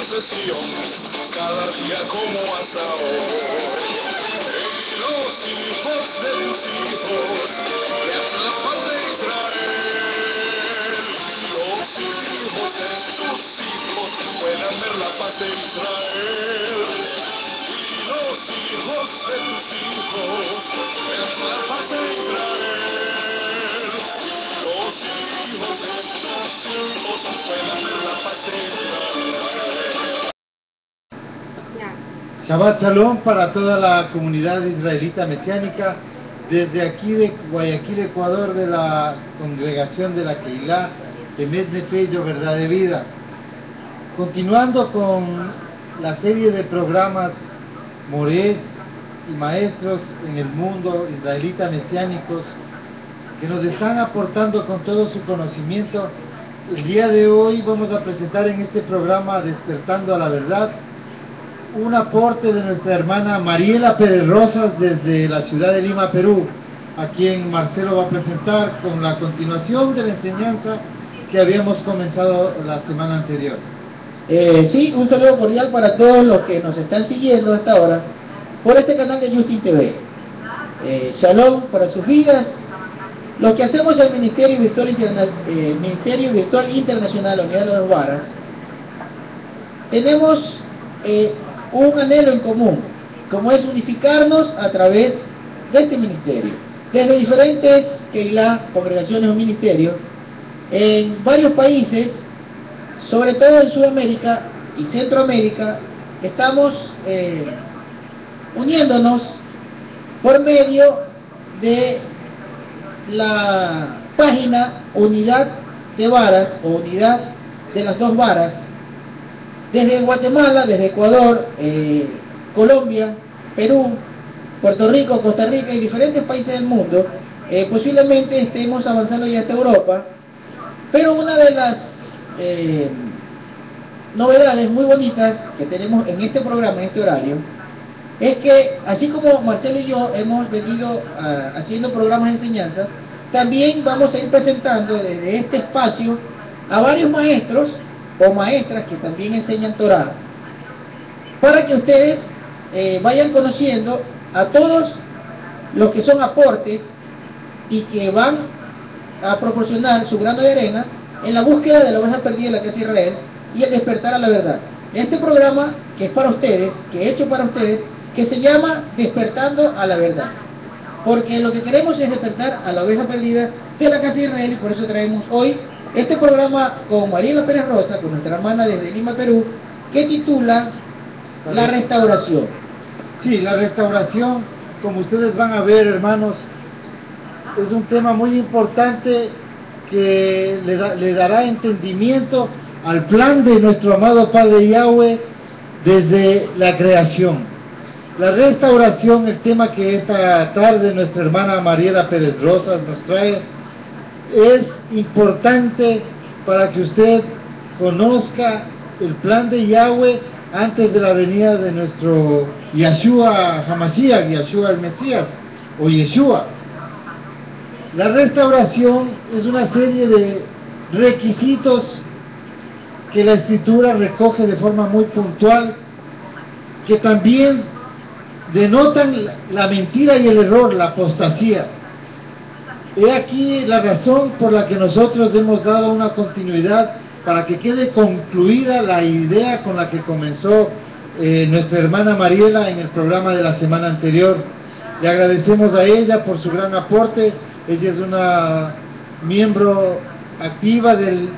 procesión, cada día como hasta hoy. Los hijos de tus hijos vean la paz de Israel. Los hijos de tus hijos puedan ver la paz de Israel. Y los hijos de tus hijos vean la paz de Israel. Los hijos de tus hijos puedan ver la paz de Israel. Shabbat Shalom para toda la comunidad israelita mesiánica, desde aquí de Guayaquil, Ecuador, de la congregación de la Keilah, Emet Nefesh, Verdad de Vida. Continuando con la serie de programas Morés y Maestros en el mundo israelita mesiánicos, que nos están aportando con todo su conocimiento, el día de hoy vamos a presentar en este programa Despertando a la Verdad un aporte de nuestra hermana Mariela Pérez Rosas desde la ciudad de Lima, Perú, a quien Marcelo va a presentar con la continuación de la enseñanza que habíamos comenzado la semana anterior. Sí, un saludo cordial para todos los que nos están siguiendo hasta ahora por este canal de Justin TV. Shalom para sus vidas. Lo que hacemos el Ministerio Virtual, Internacional Unidad de las Dos Varas, tenemos un anhelo en común, como es unificarnos a través de este ministerio, desde diferentes Keilah, congregaciones o ministerios, en varios países, sobre todo en Sudamérica y Centroamérica. Estamos uniéndonos por medio de la página Unidad de Varas o Unidad de las Dos Varas, desde Guatemala, desde Ecuador, Colombia, Perú, Puerto Rico, Costa Rica y diferentes países del mundo. Posiblemente estemos avanzando ya hasta Europa, pero una de las novedades muy bonitas que tenemos en este programa, en este horario, es que así como Marcelo y yo hemos venido haciendo programas de enseñanza, también vamos a ir presentando desde este espacio a varios maestros o maestras que también enseñan Torah, para que ustedes vayan conociendo a todos los que son aportes y que van a proporcionar su grano de arena en la búsqueda de la oveja perdida de la casa de Israel y el despertar a la verdad. Este programa que es para ustedes, que he hecho para ustedes, que se llama Despertando a la Verdad, porque lo que queremos es despertar a la oveja perdida de la casa de Israel, y por eso traemos hoy este programa con Mariela Pérez Rosa, con nuestra hermana desde Lima, Perú, que titula La Restauración. Sí, la restauración, como ustedes van a ver, hermanos, es un tema muy importante que le dará entendimiento al plan de nuestro amado Padre Yahweh desde la creación. La restauración, el tema que esta tarde nuestra hermana Mariela Pérez Rosas nos trae, es importante para que usted conozca el plan de Yahweh antes de la venida de nuestro Yeshua HaMashiach, Yeshua el Mesías, o Yeshua. La restauración es una serie de requisitos que la Escritura recoge de forma muy puntual, que también denotan la mentira y el error, la apostasía. He aquí la razón por la que nosotros hemos dado una continuidad para que quede concluida la idea con la que comenzó nuestra hermana Mariela en el programa de la semana anterior. Le agradecemos a ella por su gran aporte. Ella es una miembro activa del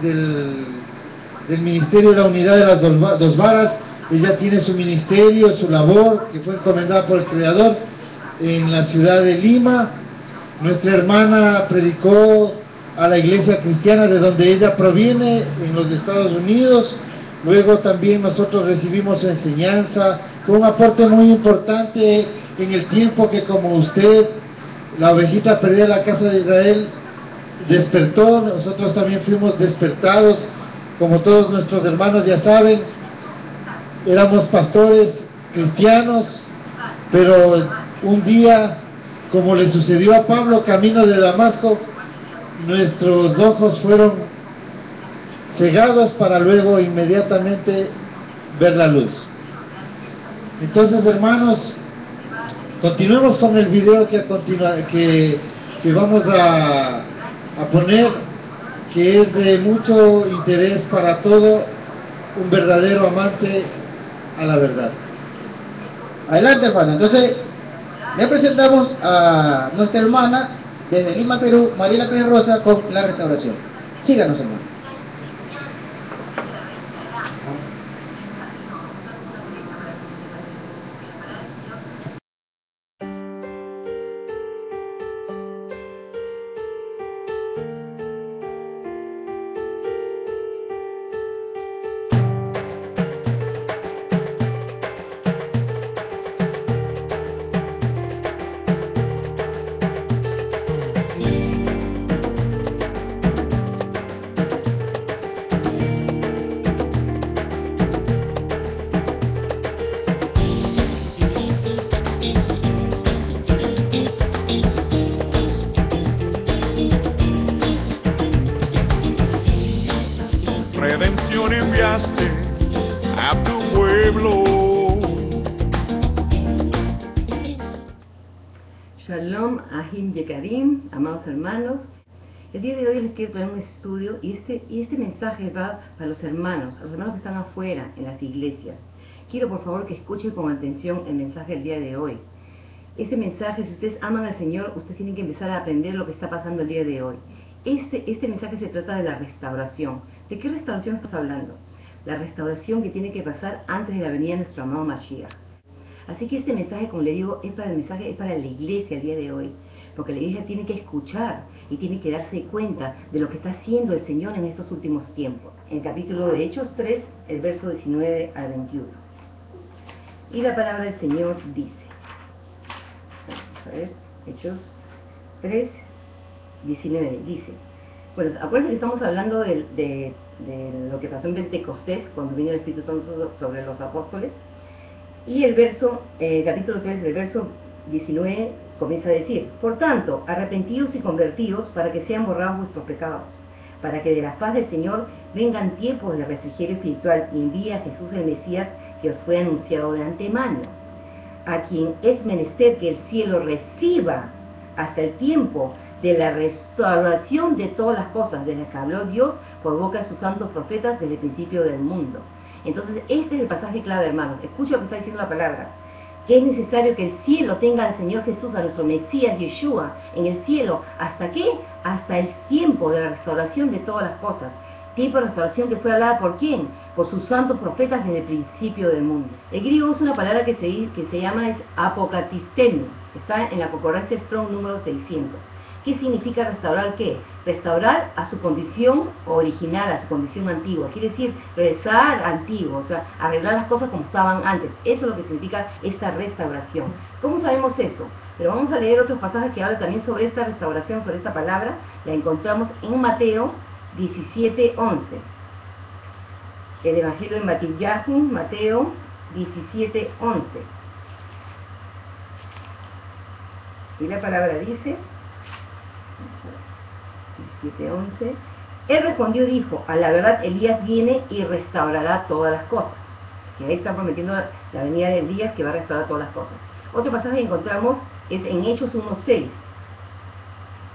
Ministerio de la Unidad de las Dos Varas. Ella tiene su ministerio, su labor, que fue encomendada por el Creador en la ciudad de Lima. Nuestra hermana predicó a la iglesia cristiana de donde ella proviene, en los Estados Unidos. Luego también nosotros recibimos su enseñanza, con un aporte muy importante en el tiempo que, como usted, la ovejita perdida de la casa de Israel, despertó. Nosotros también fuimos despertados, como todos nuestros hermanos ya saben. Éramos pastores cristianos, pero un día, como le sucedió a Pablo camino de Damasco, nuestros ojos fueron cegados para luego inmediatamente ver la luz. Entonces, hermanos, continuemos con el video que vamos a poner, que es de mucho interés para todo un verdadero amante a la verdad. Adelante, hermano. Entonces, le presentamos a nuestra hermana desde Lima, Perú, Mariela Pérez Rosa, con la restauración. Síganos, hermano. Redención enviaste a tu pueblo. Shalom, Ahim Yekarim, amados hermanos. El día de hoy les quiero traer un estudio y este mensaje va para los hermanos que están afuera en las iglesias. Quiero por favor que escuchen con atención el mensaje del día de hoy. Este mensaje, si ustedes aman al Señor, ustedes tienen que empezar a aprender lo que está pasando el día de hoy. Este mensaje se trata de la restauración. ¿De qué restauración estás hablando? La restauración que tiene que pasar antes de la venida de nuestro amado Mashiach. Así que este mensaje, como le digo, es para la iglesia el día de hoy. Porque la iglesia tiene que escuchar y tiene que darse cuenta de lo que está haciendo el Señor en estos últimos tiempos. En el capítulo de Hechos 3, el verso 19 al 21. Y la palabra del Señor dice, vamos a ver, Hechos 3, 19, dice, bueno, acuérdense que estamos hablando de lo que pasó en Pentecostés, cuando vino el Espíritu Santo sobre los apóstoles, y el capítulo 3, el verso 19, comienza a decir, por tanto, arrepentidos y convertidos para que sean borrados vuestros pecados, para que de la faz del Señor vengan tiempos de refrigerio espiritual y envíe a Jesús el Mesías que os fue anunciado de antemano, a quien es menester que el cielo reciba hasta el tiempo de la restauración de todas las cosas, de las que habló Dios por boca de sus santos profetas desde el principio del mundo. Entonces, este es el pasaje clave, hermanos. Escucha lo que está diciendo la palabra. Que es necesario que el cielo tenga al Señor Jesús, a nuestro Mesías Yeshua, en el cielo. ¿Hasta qué? Hasta el tiempo de la restauración de todas las cosas. Tiempo de restauración que fue hablada ¿por quién? Por sus santos profetas desde el principio del mundo. El griego es una palabra que se llama apokatistemi. Está en la concordancia Strong número 600. ¿Qué significa restaurar qué? Restaurar a su condición original, a su condición antigua. Quiere decir regresar antiguo, o sea, arreglar las cosas como estaban antes. Eso es lo que significa esta restauración. ¿Cómo sabemos eso? Pero vamos a leer otros pasajes que hablan también sobre esta restauración, sobre esta palabra. La encontramos en Mateo 17:11. El Evangelio de Mateo, Mateo 17:11. Y la palabra dice, 17:11, él respondió y dijo, a la verdad Elías viene y restaurará todas las cosas. Que ahí está prometiendo la venida de Elías que va a restaurar todas las cosas. Otro pasaje que encontramos es en Hechos 1:6.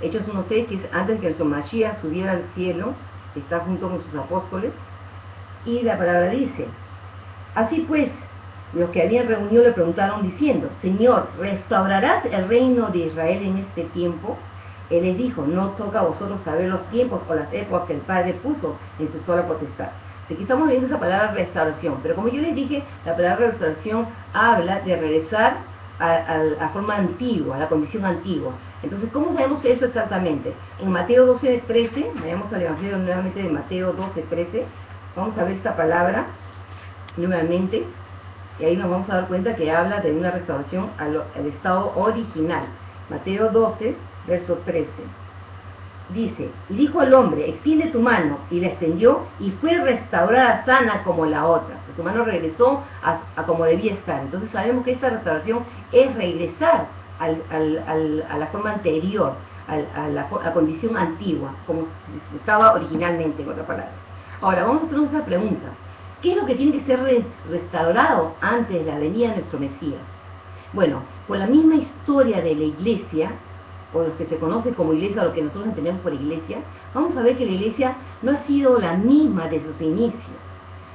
Hechos 1:6, que es antes que el Mashiach subiera al cielo, está junto con sus apóstoles, y la palabra dice, así pues, los que habían reunido le preguntaron diciendo, Señor, ¿restaurarás el reino de Israel en este tiempo? Él les dijo, no toca a vosotros saber los tiempos o las épocas que el Padre puso en su sola potestad. Así que estamos viendo esa palabra restauración, pero como yo les dije, la palabra restauración habla de regresar a la forma antigua, a la condición antigua. Entonces, ¿cómo sabemos eso exactamente? En Mateo 12:13, vayamos al Evangelio nuevamente de Mateo 12:13, vamos a ver esta palabra nuevamente, y ahí nos vamos a dar cuenta que habla de una restauración al estado original. Mateo 12, verso 13. Dice, y dijo al hombre, extiende tu mano, y la extendió, y fue restaurada sana como la otra. O sea, su mano regresó a como debía estar. Entonces sabemos que esta restauración es regresar a la forma anterior, a la condición antigua, como estaba originalmente, en otra palabra. Ahora, vamos a hacernos esta pregunta. ¿Qué es lo que tiene que ser restaurado antes de la venida de nuestro Mesías? Bueno, por la misma historia de la iglesia, o lo que se conoce como iglesia, o lo que nosotros entendemos por iglesia, vamos a ver que la iglesia no ha sido la misma de sus inicios.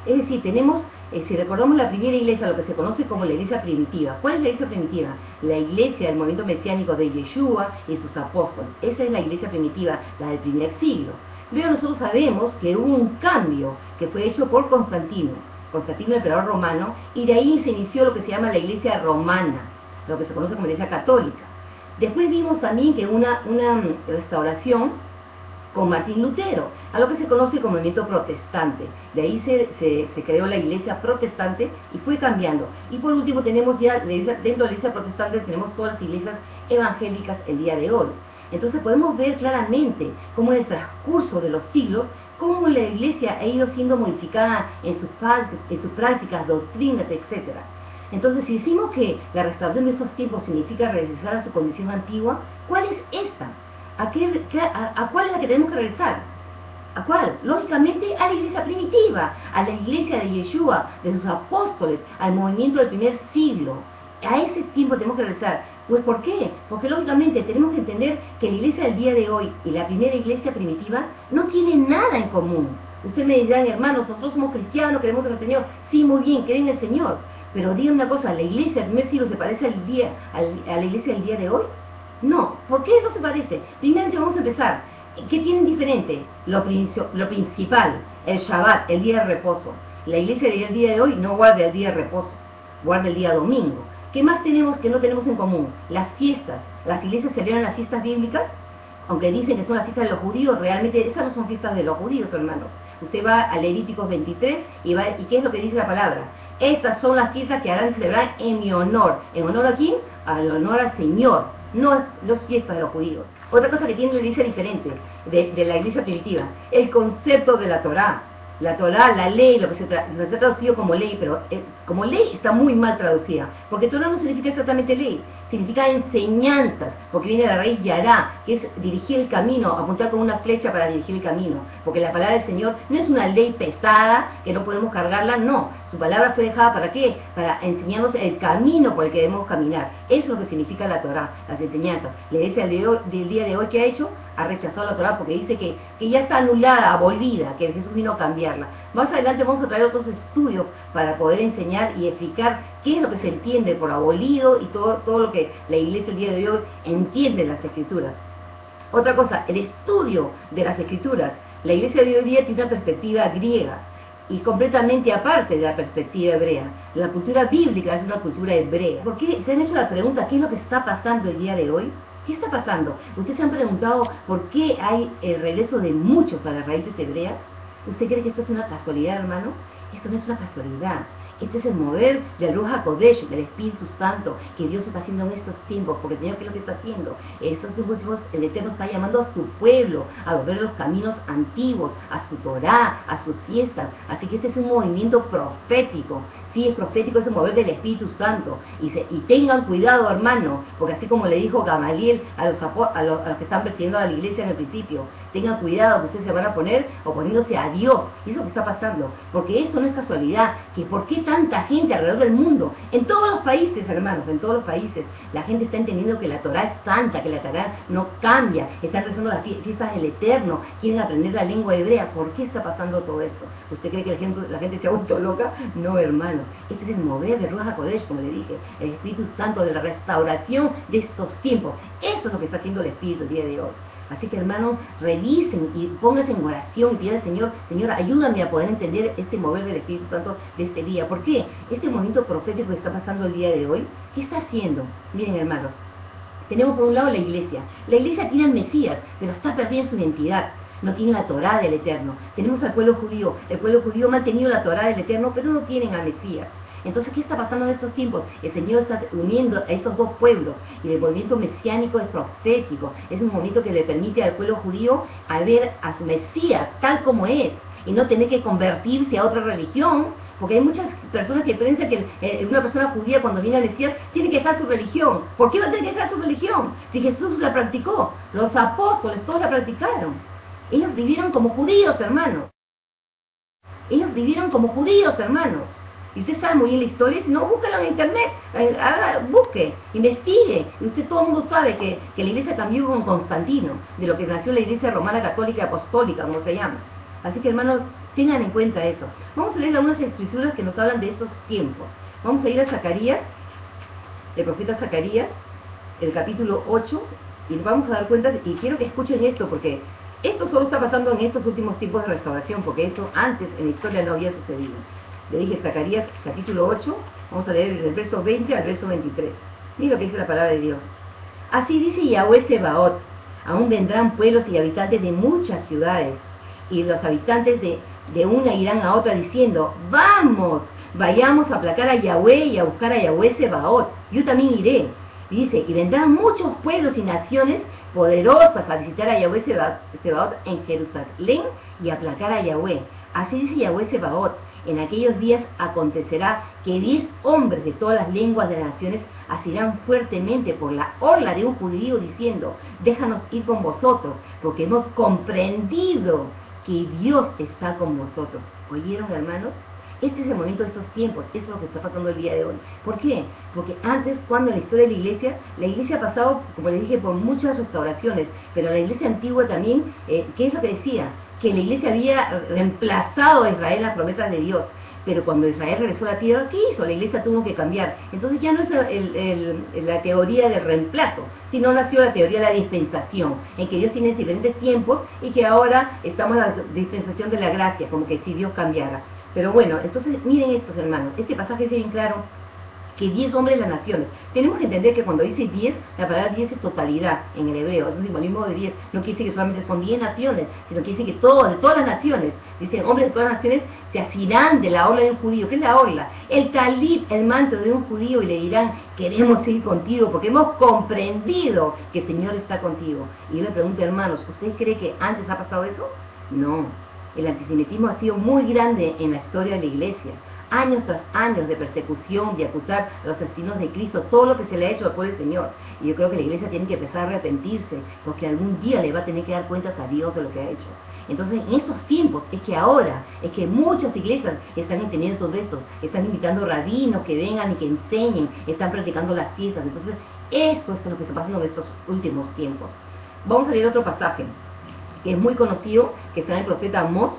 Es decir, tenemos, si recordamos la primera iglesia, lo que se conoce como la iglesia primitiva. ¿Cuál es la iglesia primitiva? La iglesia del movimiento mesiánico de Yeshua y sus apóstoles. Esa es la iglesia primitiva, la del primer siglo. Luego nosotros sabemos que hubo un cambio que fue hecho por Constantino el emperador romano, y de ahí se inició lo que se llama la iglesia romana, lo que se conoce como iglesia católica. Después vimos también que una restauración con Martín Lutero, a lo que se conoce como movimiento protestante. De ahí se creó la iglesia protestante y fue cambiando. Y por último tenemos ya, dentro de la iglesia protestante tenemos todas las iglesias evangélicas el día de hoy. Entonces podemos ver claramente cómo en el transcurso de los siglos, cómo la iglesia ha ido siendo modificada en sus prácticas, doctrinas, etc. Entonces, si decimos que la restauración de estos tiempos significa regresar a su condición antigua, ¿cuál es esa? ¿A cuál es la que tenemos que regresar? ¿A cuál? Lógicamente a la iglesia primitiva, a la iglesia de Yeshua, de sus apóstoles, al movimiento del primer siglo. A ese tiempo tenemos que regresar. Pues ¿por qué? Porque lógicamente tenemos que entender que la iglesia del día de hoy y la primera iglesia primitiva no tienen nada en común. Usted me dirá, hermanos, nosotros somos cristianos, creemos en el Señor. Sí, muy bien, creen en el Señor. Pero díganme una cosa, ¿la iglesia del primer siglo se parece a la iglesia del día de hoy? No. ¿Por qué no se parece? Primeramente vamos a empezar. ¿Qué tienen diferente? Lo principal, el Shabbat, el día de reposo. La iglesia del día de hoy no guarda el día de reposo, guarda el día domingo. ¿Qué más tenemos que no tenemos en común? Las fiestas. Las iglesias celebran las fiestas bíblicas, aunque dicen que son las fiestas de los judíos, realmente esas no son fiestas de los judíos, hermanos. Usted va a Levíticos 23 y ¿qué es lo que dice la palabra? Estas son las fiestas que harán celebrar en mi honor. ¿En honor a quién? Al honor al Señor, no las fiestas de los judíos. Otra cosa que tiene la iglesia diferente de la iglesia primitiva, el concepto de la Torá. La Torá, la ley, lo que se ha traducido como ley, pero como ley está muy mal traducida, porque Torá no significa exactamente ley, significa enseñanzas, porque viene de la raíz yará, que es dirigir el camino, apuntar con una flecha para dirigir el camino, porque la palabra del Señor no es una ley pesada, que no podemos cargarla, no, su palabra fue dejada ¿para qué? Para enseñarnos el camino por el que debemos caminar. Eso es lo que significa la Torá, las enseñanzas. La iglesia del día de hoy, ¿qué ha hecho? Ha rechazado la Torá porque dice que ya está anulada, abolida, que Jesús vino a cambiarla. Más adelante vamos a traer otros estudios para poder enseñar y explicar qué es lo que se entiende por abolido y todo lo que la iglesia el día de hoy entiende en las Escrituras. Otra cosa, el estudio de las Escrituras. La iglesia de hoy día tiene una perspectiva griega y completamente aparte de la perspectiva hebrea. La cultura bíblica es una cultura hebrea. ¿Por qué? ¿Se han hecho la pregunta qué es lo que está pasando el día de hoy? ¿Qué está pasando? ¿Ustedes se han preguntado por qué hay el regreso de muchos a las raíces hebreas? ¿Usted cree que esto es una casualidad, hermano? Esto no es una casualidad. Este es el mover del Ruach HaKodesh, del Espíritu Santo, que Dios está haciendo en estos tiempos. Porque el Señor, ¿qué es lo que está haciendo? En estos tiempos el Eterno está llamando a su pueblo a volver a los caminos antiguos, a su Torá, a sus fiestas. Así que este es un movimiento profético. Sí, es profético, es el mover del Espíritu Santo. Y tengan cuidado, hermano, porque así como le dijo Gamaliel a los que están persiguiendo a la iglesia en el principio, tengan cuidado que ustedes se van a poner oponiéndose a Dios. Y eso que está pasando. Porque eso no es casualidad. Que ¿por qué tanta gente alrededor del mundo? En todos los países, hermanos, en todos los países, la gente está entendiendo que la Torá es santa, que la Torá no cambia. Están rezando las fiestas del Eterno. Quieren aprender la lengua hebrea. ¿Por qué está pasando todo esto? ¿Usted cree que la gente se ha vuelto loca? No, hermano. Este es el mover de Ruach HaKodesh, como le dije, el Espíritu Santo de la restauración de estos tiempos. Eso es lo que está haciendo el Espíritu el día de hoy. Así que, hermanos, revisen y pónganse en oración y pidan al Señor, Señor, ayúdame a poder entender este mover del Espíritu Santo de este día. ¿Por qué? Este momento profético que está pasando el día de hoy, ¿qué está haciendo? Miren, hermanos, tenemos por un lado la iglesia. La iglesia tiene al Mesías, pero está perdiendo su identidad. No tiene la Torá del Eterno. Tenemos al pueblo judío. El pueblo judío ha mantenido la Torá del Eterno, pero no tienen al Mesías. Entonces, ¿qué está pasando en estos tiempos? El Señor está uniendo a estos dos pueblos y el movimiento mesiánico es profético. Es un movimiento que le permite al pueblo judío a ver a su Mesías tal como es y no tener que convertirse a otra religión. Porque hay muchas personas que piensan que una persona judía cuando viene al Mesías tiene que dejar su religión. ¿Por qué va a tener que dejar su religión? Si Jesús la practicó, los apóstoles todos la practicaron. Ellos vivieron como judíos, hermanos. Ellos vivieron como judíos, hermanos. Y usted sabe muy bien la historia, si no, búsquelo en internet, busque, investigue. Y usted, todo el mundo sabe que la iglesia cambió con Constantino, de lo que nació la iglesia romana católica y apostólica, como se llama. Así que, hermanos, tengan en cuenta eso. Vamos a leer algunas escrituras que nos hablan de estos tiempos. Vamos a ir a Zacarías, el profeta Zacarías, el capítulo 8, y nos vamos a dar cuenta, y quiero que escuchen esto, porque esto solo está pasando en estos últimos tiempos de restauración, porque esto antes en la historia no había sucedido. Le dije Zacarías capítulo 8, vamos a leer del verso 20 al verso 23. Mira lo que dice la palabra de Dios. Así dice Yahweh Sebaot, aún vendrán pueblos y habitantes de muchas ciudades, y los habitantes de una irán a otra diciendo, vamos, vayamos a aplacar a Yahweh y a buscar a Yahweh Sebaot, yo también iré. Y dice, y vendrán muchos pueblos y naciones poderosas a visitar a Yahweh Sebaot en Jerusalén y a aplacar a Yahweh. Así dice Yahweh Sebaot, en aquellos días acontecerá que 10 hombres de todas las lenguas de las naciones asirán fuertemente por la orla de un judío diciendo, déjanos ir con vosotros, porque hemos comprendido que Dios está con vosotros. ¿Oyeron, hermanos? Este es el momento de estos tiempos, eso es lo que está pasando el día de hoy. ¿Por qué? Porque antes, cuando en la historia de la iglesia ha pasado, como les dije, por muchas restauraciones, pero la iglesia antigua también, ¿qué es lo que decía? Que la iglesia había reemplazado a Israel las promesas de Dios. Pero cuando Israel regresó a la tierra, ¿qué hizo? La iglesia tuvo que cambiar. Entonces ya no es la teoría de reemplazo, sino nació la teoría de la dispensación, en que Dios tiene diferentes tiempos y que ahora estamos en la dispensación de la gracia, como que si Dios cambiara. Pero bueno, entonces miren estos, hermanos, este pasaje es bien claro, que 10 hombres de las naciones. Tenemos que entender que cuando dice 10, la palabra 10 es totalidad en el hebreo, es un simbolismo de 10, no quiere decir que solamente son 10 naciones, sino quiere decir que de todas las naciones, dice, hombres de todas las naciones se asirán de la orla de un judío. ¿Qué es la orla? El talit, el manto de un judío, y le dirán, queremos ir contigo, porque hemos comprendido que el Señor está contigo. Y yo le pregunto, hermanos, ¿usted cree que antes ha pasado eso? No. El antisemitismo ha sido muy grande en la historia de la iglesia. Años tras años de persecución, de acusar a los asesinos de Cristo, todo lo que se le ha hecho al pueblo del Señor. Y yo creo que la iglesia tiene que empezar a arrepentirse, porque algún día le va a tener que dar cuentas a Dios de lo que ha hecho. Entonces, en estos tiempos, es que muchas iglesias están entendiendo todo esto, están invitando rabinos que vengan y que enseñen, están practicando las fiestas. Entonces, esto es lo que está pasando en estos últimos tiempos. Vamos a leer otro pasaje, que es muy conocido, que está en el profeta Amós,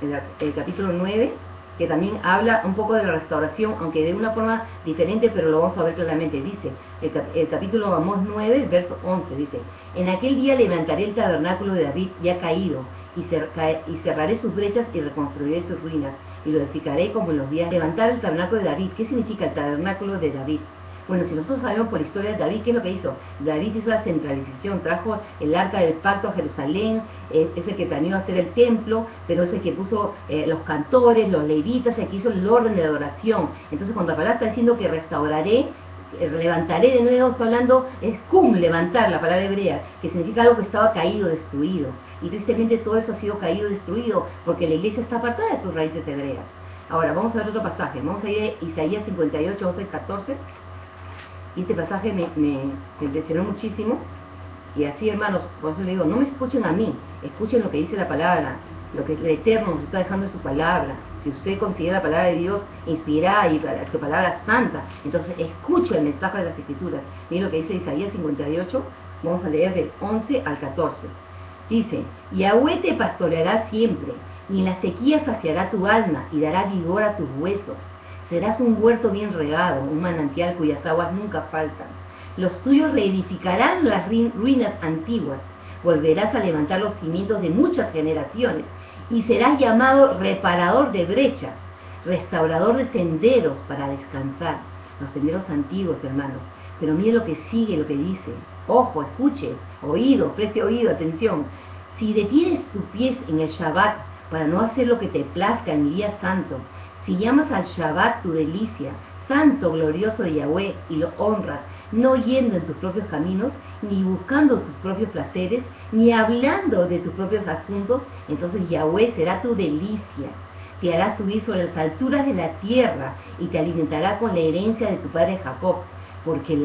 el capítulo 9, que también habla un poco de la restauración, aunque de una forma diferente, pero lo vamos a ver claramente. Dice, el capítulo Amós 9, verso 11, dice, en aquel día levantaré el tabernáculo de David ya caído, y cerraré sus brechas y reconstruiré sus ruinas, y lo edificaré como en los días. Levantar el tabernáculo de David, ¿qué significa el tabernáculo de David? Bueno, si nosotros sabemos por la historia de David, ¿qué es lo que hizo? David hizo la centralización, trajo el arca del pacto a Jerusalén, es el que planeó hacer el templo, pero es el que puso los cantores, los levitas, el que hizo el orden de adoración. Entonces cuando la palabra está diciendo que restauraré, levantaré de nuevo, está hablando, es cum, levantar, la palabra hebrea, que significa algo que estaba caído, destruido. Y tristemente todo eso ha sido caído, destruido, porque la iglesia está apartada de sus raíces hebreas. Ahora, vamos a ver otro pasaje, vamos a ir a Isaías 58, 11 y 14. Y este pasaje me impresionó muchísimo. Y así, hermanos, por eso le digo, no me escuchen a mí, escuchen lo que dice la palabra, lo que el Eterno nos está dejando en su palabra. Si usted considera la palabra de Dios inspirada y su palabra santa, entonces escuche el mensaje de las Escrituras. Miren lo que dice Isaías 58, vamos a leer del 11 al 14. Dice, Yahweh te pastoreará siempre, y en la sequía saciará tu alma, y dará vigor a tus huesos. Serás un huerto bien regado, un manantial cuyas aguas nunca faltan. Los tuyos reedificarán las ruinas antiguas, volverás a levantar los cimientos de muchas generaciones, y serás llamado reparador de brechas, restaurador de senderos para descansar. Los senderos antiguos, hermanos. Pero mire lo que sigue, lo que dice. Ojo, escuche, oído, preste oído, atención. Si detienes tus pies en el Shabbat para no hacer lo que te plazca en mi día santo, si llamas al Shabbat tu delicia, santo, glorioso de Yahweh, y lo honras, no yendo en tus propios caminos, ni buscando tus propios placeres, ni hablando de tus propios asuntos, entonces Yahweh será tu delicia. Te hará subir sobre las alturas de la tierra, y te alimentará con la herencia de tu padre Jacob, porque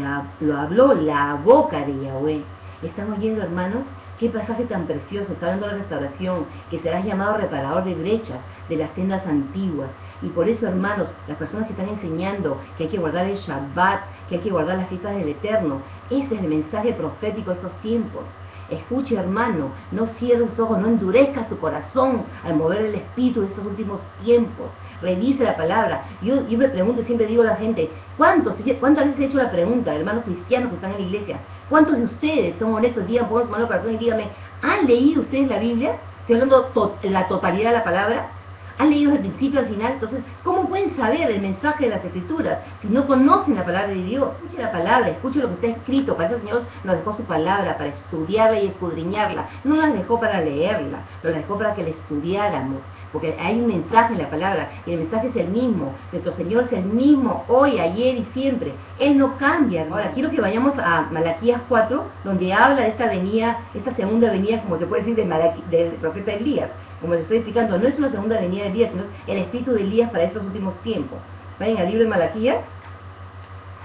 lo habló la boca de Yahweh. Estamos viendo, hermanos, Qué pasaje tan precioso, está dando la restauración, que serás llamado reparador de brechas de las sendas antiguas. Y por eso, hermanos, las personas que están enseñando que hay que guardar el Shabbat, que hay que guardar las fiestas del Eterno, ese es el mensaje profético de estos tiempos. Escuche, hermano, no cierre sus ojos, no endurezca su corazón al mover el espíritu de estos últimos tiempos. Revise la palabra. Yo me pregunto, siempre digo a la gente, ¿cuántas veces he hecho la pregunta, hermanos cristianos que están en la iglesia? ¿Cuántos de ustedes son honestos? Digan, pongan su mano al corazón y díganme, ¿han leído ustedes la Biblia? Estoy hablando la totalidad de la palabra. ¿Han leído desde el principio al final? Entonces, ¿cómo pueden saber el mensaje de las Escrituras si no conocen la palabra de Dios? Escuche la palabra, escuche lo que está escrito. Para eso el Señor nos dejó su palabra, para estudiarla y escudriñarla. No la dejó para leerla, nos la dejó para que la estudiáramos. Porque hay un mensaje en la palabra, y el mensaje es el mismo. Nuestro Señor es el mismo hoy, ayer y siempre. Él no cambia, hermano. Ahora, quiero que vayamos a Malaquías 4, donde habla de esta venida, esta segunda venida, como se puede decir, del profeta Elías. Como les estoy explicando, no es una segunda venida de Elías, sino el espíritu de Elías para estos últimos tiempos. Vayan al libro de Malaquías,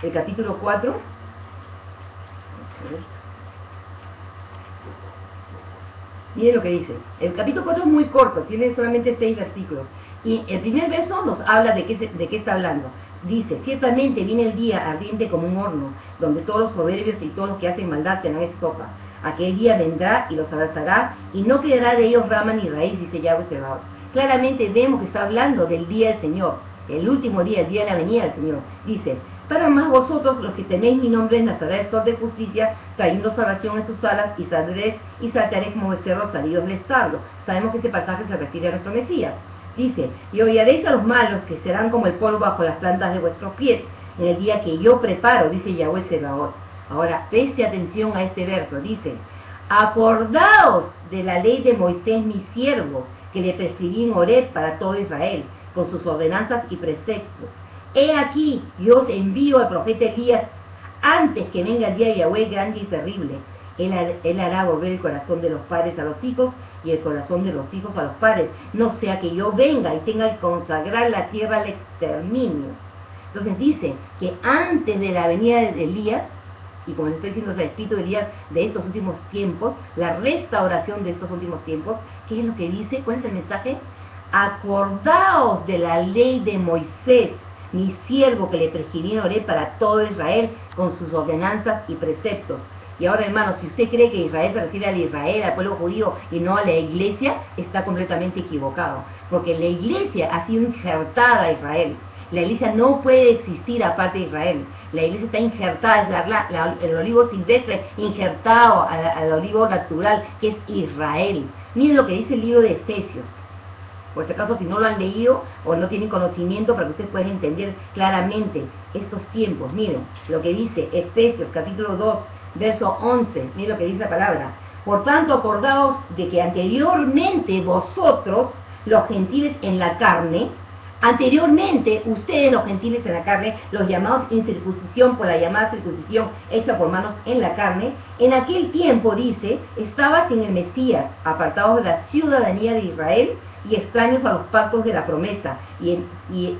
el capítulo 4. Vamos a ver. Miren lo que dice. El capítulo 4 es muy corto, tiene solamente 6 versículos. Y el primer verso nos habla de qué está hablando. Dice, ciertamente viene el día ardiente como un horno, donde todos los soberbios y todos los que hacen maldad tendrán estopa. Aquel día vendrá y los abrazará, y no quedará de ellos rama ni raíz, dice Yahweh Sebaot. Claramente vemos que está hablando del día del Señor, el último día, el día de la venida del Señor. Dice, para más vosotros, los que tenéis mi nombre, nacerá el sol de justicia, trayendo salvación en sus alas, y saldréis y saltaréis como becerros salidos del establo. Sabemos que este pasaje se refiere a nuestro Mesías. Dice, y hollaréis a los malos, que serán como el polvo bajo las plantas de vuestros pies, en el día que yo preparo, dice Yahweh Sebaot. Ahora, preste atención a este verso, dice, acordaos de la ley de Moisés mi siervo, que le prescribí en Horeb para todo Israel, con sus ordenanzas y preceptos. He aquí, yo os envío al profeta Elías, antes que venga el día de Yahweh grande y terrible. Él hará volver el corazón de los padres a los hijos, y el corazón de los hijos a los padres, no sea que yo venga y tenga que consagrar la tierra al exterminio. Entonces dice que antes de la venida de Elías, y como les estoy diciendo, el espíritu de Elías de estos últimos tiempos, la restauración de estos últimos tiempos, ¿qué es lo que dice? ¿Cuál es el mensaje? Acordaos de la ley de Moisés, mi siervo, que le prescribí en Horeb para todo Israel, con sus ordenanzas y preceptos. Y ahora, hermanos, si usted cree que Israel se refiere al Israel, al pueblo judío, y no a la iglesia, está completamente equivocado. Porque la iglesia ha sido injertada a Israel. La iglesia no puede existir aparte de Israel. La iglesia está injertada, es el olivo silvestre injertado al olivo natural, que es Israel. Miren lo que dice el libro de Efesios. Por si acaso, si no lo han leído o no tienen conocimiento, para que ustedes puedan entender claramente estos tiempos. Miren lo que dice Efesios capítulo 2, verso 11. Miren lo que dice la palabra. Por tanto, acordaos de que anteriormente vosotros, los gentiles en la carne, anteriormente ustedes, los gentiles en la carne, los llamados incircuncisión por la llamada circuncisión hecha por manos en la carne, en aquel tiempo, dice, estabas sin el Mesías, apartados de la ciudadanía de Israel y extraños a los pactos de la promesa, y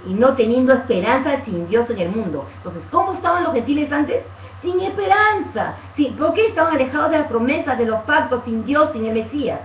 no teniendo esperanza sin Dios en el mundo. Entonces, ¿cómo estaban los gentiles antes? Sin esperanza. ¿Por qué estaban alejados de las promesas, de los pactos, sin Dios, sin el Mesías?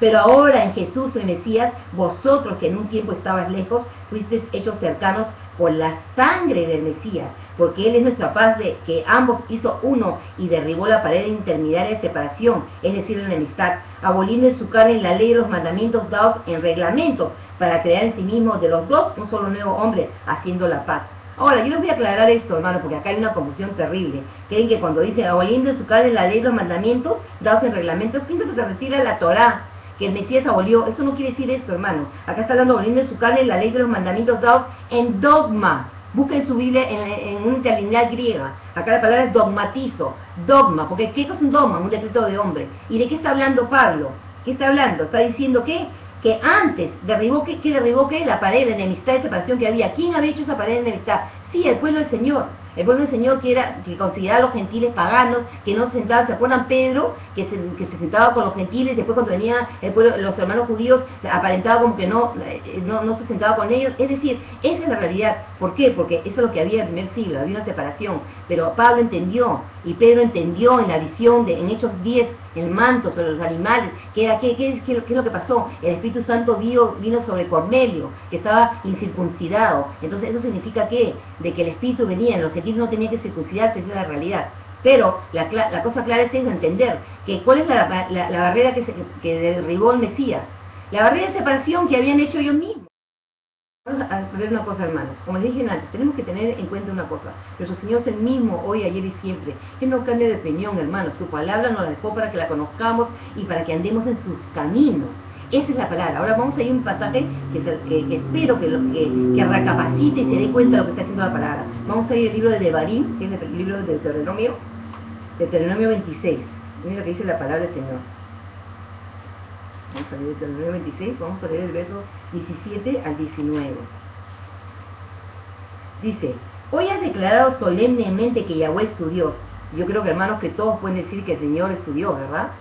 Pero ahora en Jesús el Mesías, vosotros que en un tiempo estabais lejos, fuisteis hechos cercanos por la sangre del Mesías, porque Él es nuestra paz, de que ambos hizo uno y derribó la pared intermediaria de separación, es decir, la enemistad, aboliendo en su carne la ley de los mandamientos dados en reglamentos, para crear en sí mismo de los dos un solo nuevo hombre, haciendo la paz. Ahora, yo les voy a aclarar esto, hermano, porque acá hay una confusión terrible. Creen que cuando dice aboliendo en su carne la ley de los mandamientos dados en reglamentos, piensan que se refiere a la Torá, que el Mesías abolió. Eso no quiere decir esto, hermano. Acá está hablando aboliendo en su carne la ley de los mandamientos dados en dogma. Busquen su Biblia en una interlineal griega. Acá la palabra es dogmatizo, dogma, porque ¿qué es un dogma? Un decreto de hombre. ¿Y de qué está hablando Pablo? ¿Qué está hablando? Está diciendo que antes derribó la pared de enemistad y separación que había. ¿Quién había hecho esa pared de enemistad? Sí, el pueblo del Señor. El pueblo del Señor que consideraba a los gentiles paganos, que no se sentaban. ¿Se acuerdan Pedro? Que se sentaba con los gentiles, después cuando venían los hermanos judíos, aparentaba como que no se sentaba con ellos. Es decir, esa es la realidad. ¿Por qué? Porque eso es lo que había en el primer siglo, había una separación. Pero Pablo entendió, y Pedro entendió en la visión en Hechos 10, el manto sobre los animales, ¿qué es lo que pasó? El Espíritu Santo vino sobre Cornelio, que estaba incircuncidado. Entonces eso significa ¿qué? De que el Espíritu venía, los gentiles no tenían que circuncidarse, esa es la realidad. Pero la cosa clara es entender que cuál es la barrera que derribó el Mesías, la barrera de separación que habían hecho ellos mismos. Vamos a ver una cosa, hermanos. Como les dije antes, tenemos que tener en cuenta una cosa. Nuestro Señor es el mismo hoy, ayer y siempre. Él no cambia de opinión, hermanos. Su palabra nos la dejó para que la conozcamos y para que andemos en sus caminos. Esa es la palabra. Ahora vamos a ir a un pasaje que espero que recapacite y se dé cuenta de lo que está haciendo la palabra. Vamos a ir al libro de Devarim, que es el libro de Deuteronomio 26. Miren lo que dice la palabra del Señor. Vamos a leer el 26, vamos a leer el verso 17 al 19. Dice: hoy has declarado solemnemente que Yahweh es tu Dios. Yo creo que, hermanos, que todos pueden decir que el Señor es su Dios, ¿verdad?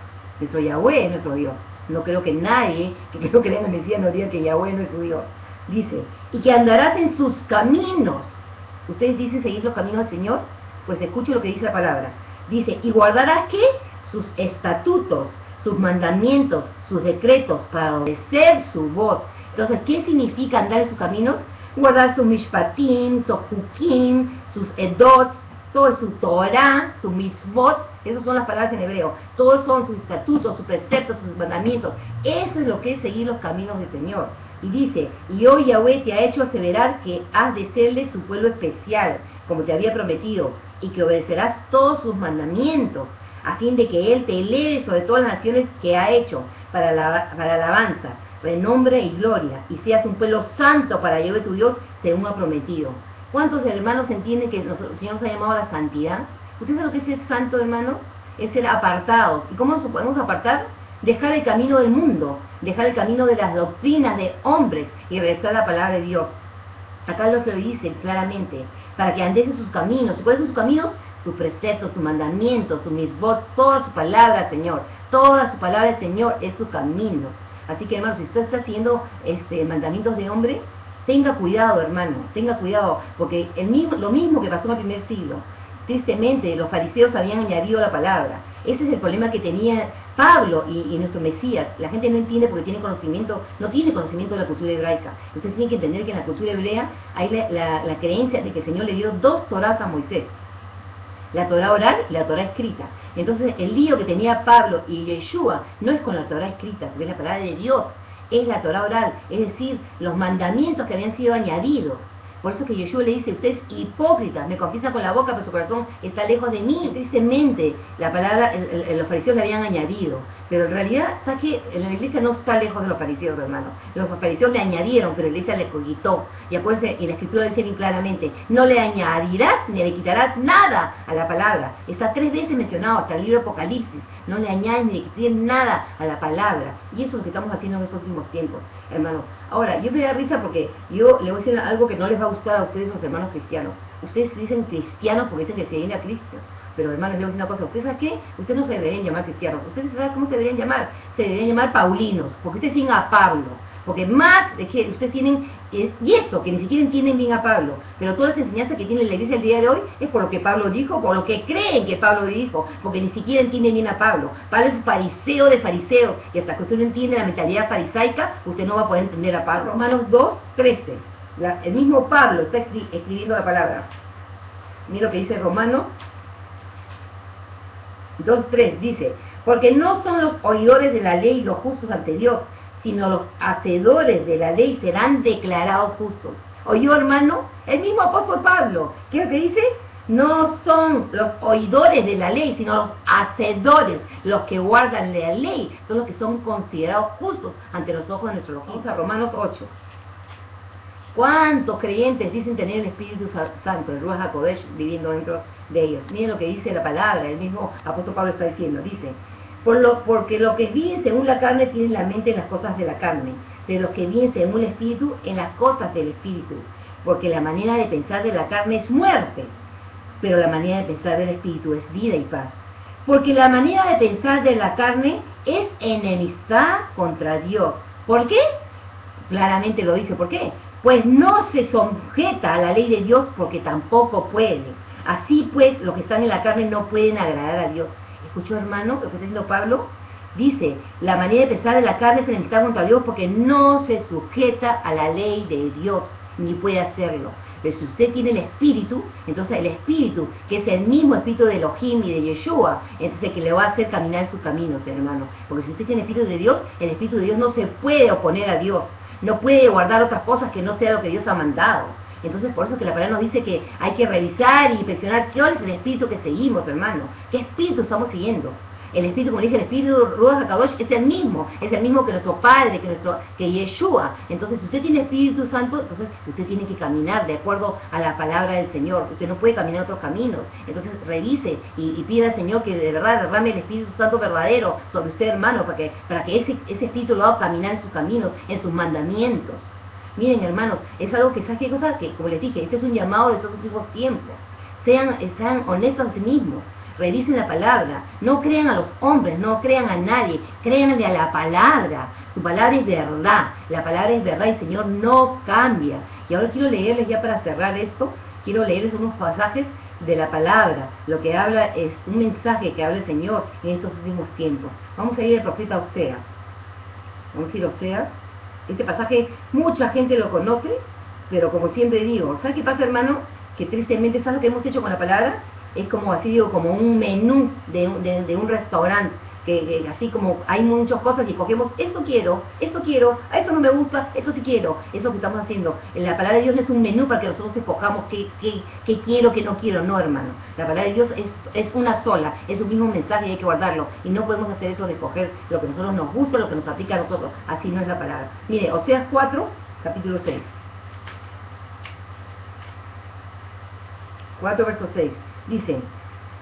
Nuestro Yahweh es nuestro Dios. No creo que nadie que creo que lea la Mesías no diga que Yahweh no es su Dios. Dice: y que andarás en sus caminos. ¿Ustedes dicen seguir los caminos del Señor? Pues escuchen lo que dice la palabra. Dice: y guardarás ¿qué? Sus estatutos, sus mandamientos, sus decretos, para obedecer su voz. Entonces, ¿qué significa andar en sus caminos? Guardar sus mishpatim, sus hukim, sus edots, todo su Torah, sus mitzvot, esas son las palabras en hebreo. Todos son sus estatutos, sus preceptos, sus mandamientos. Eso es lo que es seguir los caminos del Señor. Y dice: y hoy Yahweh te ha hecho aseverar que has de serle su pueblo especial, como te había prometido, y que obedecerás todos sus mandamientos, a fin de que Él te eleve sobre todas las naciones que ha hecho, para alabanza, renombre y gloria, y seas un pueblo santo para Yahweh tu Dios, según ha prometido. ¿Cuántos hermanos entienden que el Señor nos ha llamado a la santidad? ¿Ustedes saben lo que es ser santo, hermanos? Es ser apartados. ¿Y cómo nos podemos apartar? Dejar el camino del mundo, dejar el camino de las doctrinas de hombres y regresar a la palabra de Dios. Acá lo que dice claramente, para que andes en sus caminos. ¿Y cuáles son sus caminos? Sus preceptos, sus mandamientos, sus mitzvot, toda su palabra, Señor. Toda su palabra del Señor es sus caminos. Así que, hermanos, si usted está haciendo mandamientos de hombre, tenga cuidado, hermano, tenga cuidado, porque lo mismo que pasó en el primer siglo. Tristemente, los fariseos habían añadido la palabra. Ese es el problema que tenía Pablo y nuestro Mesías. La gente no entiende porque no tiene conocimiento de la cultura hebraica. Ustedes tienen que entender que en la cultura hebrea hay la creencia de que el Señor le dio dos Torás a Moisés: la Torá oral y la Torá escrita. Entonces el lío que tenía Pablo y Yeshua no es con la Torá escrita, porque es la palabra de Dios, es la Torá oral, es decir, los mandamientos que habían sido añadidos. Por eso que Yeshua le dice: ustedes hipócritas, me confiesan con la boca, pero su corazón está lejos de mí. Tristemente, la palabra, los fariseos le habían añadido, pero en realidad, ¿sabes qué? La iglesia no está lejos de los fariseos, hermano. Los fariseos le añadieron, pero la iglesia le quitó. Y acuérdense, y la escritura dice bien claramente: no le añadirás ni le quitarás nada a la palabra. Está 3 veces mencionado hasta el libro de Apocalipsis. No le añades ni le quites nada a la palabra. Y eso es lo que estamos haciendo en estos últimos tiempos, hermanos. Ahora, yo me da risa porque yo le voy a decir algo que no les va a gustar a ustedes, los hermanos cristianos. Ustedes dicen cristianos porque dicen que se viene a Cristo. Pero, hermanos, les voy a decir una cosa: ¿ustedes saben qué? Ustedes no se deberían llamar cristianos. ¿Ustedes saben cómo se deberían llamar? Se deberían llamar paulinos, porque ustedes siguen a Pablo. Porque más de que ustedes tienen, y eso, que ni siquiera entienden bien a Pablo, pero todas las enseñanzas que tiene la iglesia el día de hoy es por lo que Pablo dijo, por lo que creen que Pablo dijo, porque ni siquiera entienden bien a Pablo. Pablo es un fariseo de fariseos, y hasta que usted no entiende la mentalidad farisaica, usted no va a poder entender a Pablo. Romanos 2:13, el mismo Pablo está escribiendo la palabra. Mira lo que dice Romanos 2:3, dice: porque no son los oidores de la ley los justos ante Dios, sino los hacedores de la ley serán declarados justos. ¿Oyó, hermano? El mismo apóstol Pablo. ¿Qué es lo que dice? No son los oidores de la ley, sino los hacedores, los que guardan la ley, son los que son considerados justos ante los ojos de nuestro Elohim. Romanos 8. ¿Cuántos creyentes dicen tener el Espíritu Santo, el Ruach HaKodesh, viviendo dentro de ellos? Miren lo que dice la palabra, el mismo apóstol Pablo está diciendo, dice: porque los que viven según la carne tienen la mente en las cosas de la carne, pero los que viven según el Espíritu en las cosas del Espíritu. Porque la manera de pensar de la carne es muerte, pero la manera de pensar del Espíritu es vida y paz. Porque la manera de pensar de la carne es enemistad contra Dios. ¿Por qué? Claramente lo dice, ¿por qué? Pues no se sujeta a la ley de Dios, porque tampoco puede. Así pues, los que están en la carne no pueden agradar a Dios. ¿Escuchó, hermano, lo que está diciendo Pablo? Dice, la manera de pensar de la carne es enemistad contra Dios porque no se sujeta a la ley de Dios, ni puede hacerlo. Pero si usted tiene el Espíritu, entonces el Espíritu, que es el mismo Espíritu de Elohim y de Yeshua, entonces que le va a hacer caminar en sus caminos, hermano. Porque si usted tiene el Espíritu de Dios, el Espíritu de Dios no se puede oponer a Dios, no puede guardar otras cosas que no sea lo que Dios ha mandado. Entonces por eso que la palabra nos dice que hay que revisar y inspeccionar cuál es el Espíritu que seguimos, hermano. ¿Qué Espíritu estamos siguiendo? El Espíritu, como dije, el Espíritu Ruach HaKadosh es el mismo que nuestro Padre, que Yeshua. Entonces, si usted tiene Espíritu Santo, entonces usted tiene que caminar de acuerdo a la palabra del Señor. Usted no puede caminar otros caminos. Entonces, revise y pida al Señor que de verdad derrame el Espíritu Santo verdadero sobre usted, hermano, para que ese Espíritu lo haga caminar en sus caminos, en sus mandamientos. Miren, hermanos, es algo que, ¿sabes qué cosa? Que, como les dije, este es un llamado de esos últimos tiempos. Sean honestos a sí mismos. Revisen la palabra, no crean a los hombres, no crean a nadie, créanle a la palabra. Su palabra es verdad, la palabra es verdad y el Señor no cambia. Y ahora quiero leerles, ya para cerrar esto, quiero leerles unos pasajes de la palabra. Lo que habla es un mensaje que habla el Señor en estos últimos tiempos. Vamos a ir al profeta Oseas. Vamos a ir a Oseas. Este pasaje mucha gente lo conoce, pero como siempre digo, ¿sabes qué pasa, hermano? Que tristemente, ¿sabes lo que hemos hecho con la palabra? Es como así, digo, como un menú de un restaurante, que así como hay muchas cosas y cogemos, esto quiero, a esto no me gusta, esto sí quiero. Eso es lo que estamos haciendo. La palabra de Dios no es un menú para que nosotros escojamos qué quiero, qué no quiero, no, hermano. La palabra de Dios es una sola, es un mismo mensaje y hay que guardarlo. Y no podemos hacer eso de escoger lo que a nosotros nos gusta, lo que nos aplica a nosotros. Así no es la palabra. Mire, Oseas 4, capítulo 6. 4, verso 6. Dice,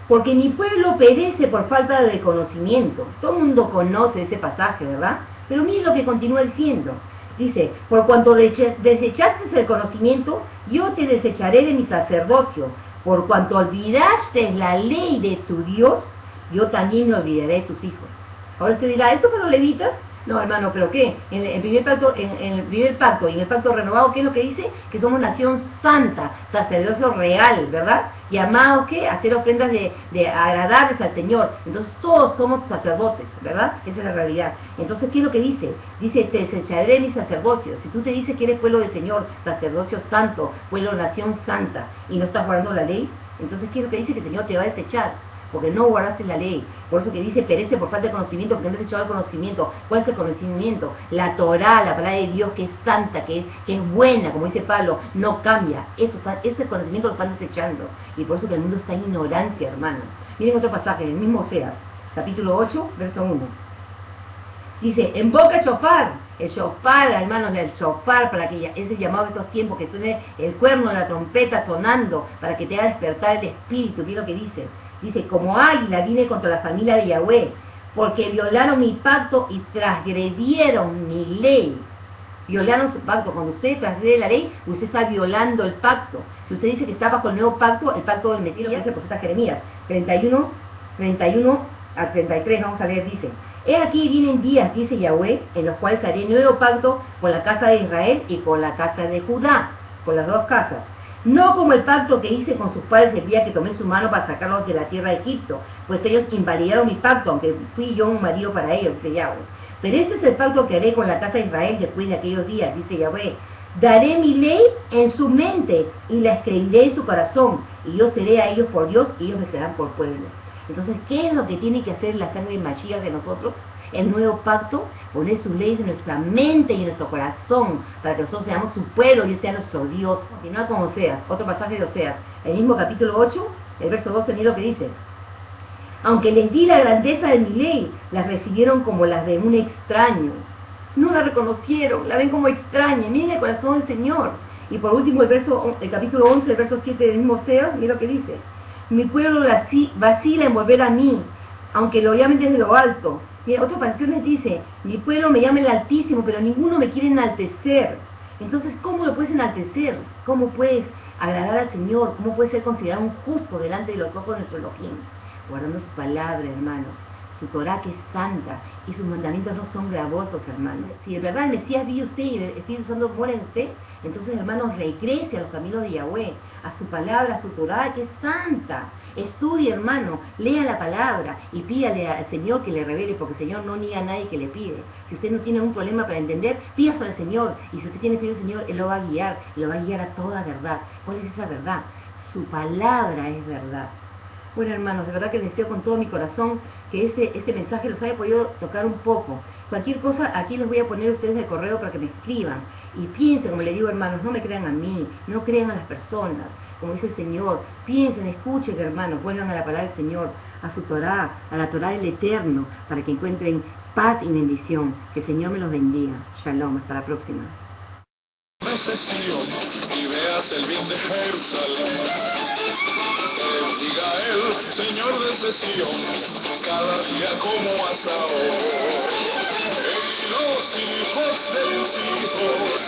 porque mi pueblo perece por falta de conocimiento. Todo el mundo conoce ese pasaje, ¿verdad? Pero mire lo que continúa diciendo. Dice, por cuanto desechaste el conocimiento, yo te desecharé de mi sacerdocio. Por cuanto olvidaste la ley de tu Dios, yo también me olvidaré de tus hijos. Ahora usted dirá, ¿esto para los levitas? No, hermano, ¿pero qué? En el primer pacto y en el pacto renovado, ¿qué es lo que dice? Que somos nación santa, sacerdocio real, ¿verdad? Llamados, ¿qué? A hacer ofrendas de agradables al Señor. Entonces todos somos sacerdotes, ¿verdad? Esa es la realidad. Entonces, ¿qué es lo que dice? Dice, te desecharé de mi sacerdocio. Si tú te dices que eres pueblo del Señor, sacerdocio santo, pueblo, nación santa, y no estás guardando la ley, entonces, ¿qué es lo que dice? Que el Señor te va a desechar. Porque no guardaste la ley. Por eso que dice, perece por falta de conocimiento, porque no has echado el conocimiento. ¿Cuál es el conocimiento? La Torá, la palabra de Dios, que es santa, que es buena, como dice Pablo, no cambia. Ese conocimiento lo están desechando. Y por eso que el mundo está en ignorancia, hermano. Miren otro pasaje, en el mismo Oseas, capítulo 8, verso 1. Dice, en boca shofar, el shofar, hermanos, el shofar, para que ese llamado de estos tiempos, que suene el cuerno de la trompeta sonando, para que te haga despertar el espíritu. Miren lo que dice. Dice, como águila vine contra la familia de Yahweh, porque violaron mi pacto y transgredieron mi ley. Violaron su pacto. Cuando usted transgrede la ley, usted está violando el pacto. Si usted dice que está bajo el nuevo pacto, el pacto del Mesías, dice el profeta Jeremías, 31 al 33, vamos a leer, dice, he aquí vienen días, dice Yahweh, en los cuales haré nuevo pacto con la casa de Israel y con la casa de Judá, con las dos casas. No como el pacto que hice con sus padres el día que tomé su mano para sacarlos de la tierra de Egipto, pues ellos invalidaron mi pacto, aunque fui yo un marido para ellos, dice Yahweh. Pero este es el pacto que haré con la casa de Israel después de aquellos días, dice Yahweh. Daré mi ley en su mente y la escribiré en su corazón, y yo seré a ellos por Dios y ellos me serán por pueblo. Entonces, ¿qué es lo que tiene que hacer la sangre de Mashiach de nosotros? El nuevo pacto, poner sus leyes en nuestra mente y en nuestro corazón, para que nosotros seamos su pueblo y Él sea nuestro Dios. Continúa con Oseas, otro pasaje de Oseas, el mismo capítulo 8, el verso 12, mira lo que dice. Aunque les di la grandeza de mi ley, las recibieron como las de un extraño. No la reconocieron, la ven como extraña. Miren el corazón del Señor. Y por último, el capítulo 11, el verso 7 del mismo Oseas, mira lo que dice. Mi pueblo vacila en volver a mí, aunque lo llamen desde lo alto. Mira, otra canción dice, mi pueblo me llama el Altísimo, pero ninguno me quiere enaltecer. Entonces, ¿cómo lo puedes enaltecer? ¿Cómo puedes agradar al Señor? ¿Cómo puedes ser considerado un justo delante de los ojos de nuestro Elohim? Guardando su palabra, hermanos. su Torá que es santa y sus mandamientos no son gravosos, hermanos. Si de verdad el Mesías vive usted y el Espíritu Santo mora en usted, entonces, hermanos, regrese a los caminos de Yahweh, a su palabra, a su Torá que es santa. Estudie, hermano, lea la palabra y pídale al Señor que le revele, porque el Señor no niega a nadie que le pide. Si usted no tiene un problema para entender, pídase al Señor, y si usted tiene pedido al Señor, Él lo va a guiar, y lo va a guiar a toda verdad. ¿Cuál es esa verdad? Su palabra es verdad. Bueno, hermanos, de verdad que les deseo con todo mi corazón que este mensaje los haya podido tocar un poco. Cualquier cosa, aquí les voy a poner a ustedes el correo para que me escriban. Y piensen, como les digo, hermanos, no me crean a mí, no crean a las personas. Como dice el Señor, piensen, escuchen, hermanos, vuelvan a la palabra del Señor, a su Torá, a la Torá del Eterno, para que encuentren paz y bendición. Que el Señor me los bendiga. Shalom, hasta la próxima. Y veas el bien de Jerusalén. Que diga el Señor de Sion, cada día como hasta hoy. Y los hijos de tus hijos,